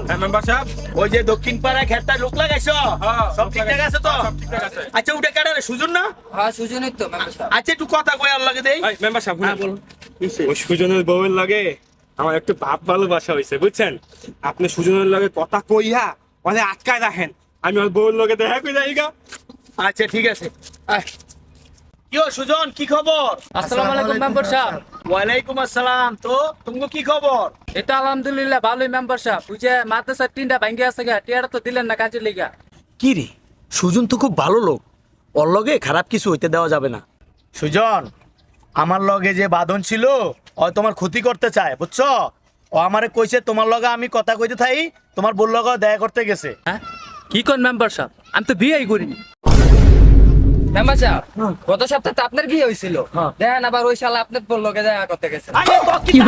সুজল member সাহেব। ওই যে দক্ষিণ পাড়ায় খেতটা লোক লাগাইছো সব ঠিকঠাক আছে তো? সব ঠিকঠাক আছে। আচ্ছা ওটা কাটা রে সুজন না? হ্যাঁ সুজনই তো মেম্বার সাহেব। আচ্ছা একটু কথা কই আর লাগে দেই। এই মেম্বার সাহেব হ্যাঁ শুনুন। বলুন। ওই সুজনের বউয়ের লাগে আমার একটু ভাব ভালোবাসা হয়েছে বুঝছেন। আপনি সুজনের লাগে কথা কইয়া মানে আটকায় রাখেন, আমি ওর বউয়ের লগে দেখা কই যাইগা। আচ্ছা ঠিক আছে আয়। কি ও সুজন কি খবর? আসসালামু আলাইকুম মেম্বার সাহেব। ওয়ালাইকুম আসসালাম। তো তুমি কি খবর? এটা আলহামদুলিল্লাহ ভালোই মেম্বার সাহেব। ওই যে মাদ্রাসার টিনটা ভাঙ্গে আছে গা, টিয়াটা তো দিলেন না কাজে লেগা। কি রে সুজন তো খুব ভালো লোক, ওর লগে খারাপ কিছু হইতে দেওয়া যাবে না। সুজন আমার লগে যে বাঁধন ছিল ও তোমার ক্ষতি করতে চায় বুঝছো। ও আমারে কইছে তোমার লগে আমি কথা কইতে থাই, তোমার বোন লগে দেখা করতে গেছে। হ্যাঁ কি কোন মেম্বার সাহেব, আমি তো বিয়েই করিনি। মেম্বার সাহেব গত সপ্তাহে তো আপনার বিয়ে হয়েছিল, দেখেন আবার ওই শালা আপনার বোন লগে দেখা করতে গেছে। আরে তো কি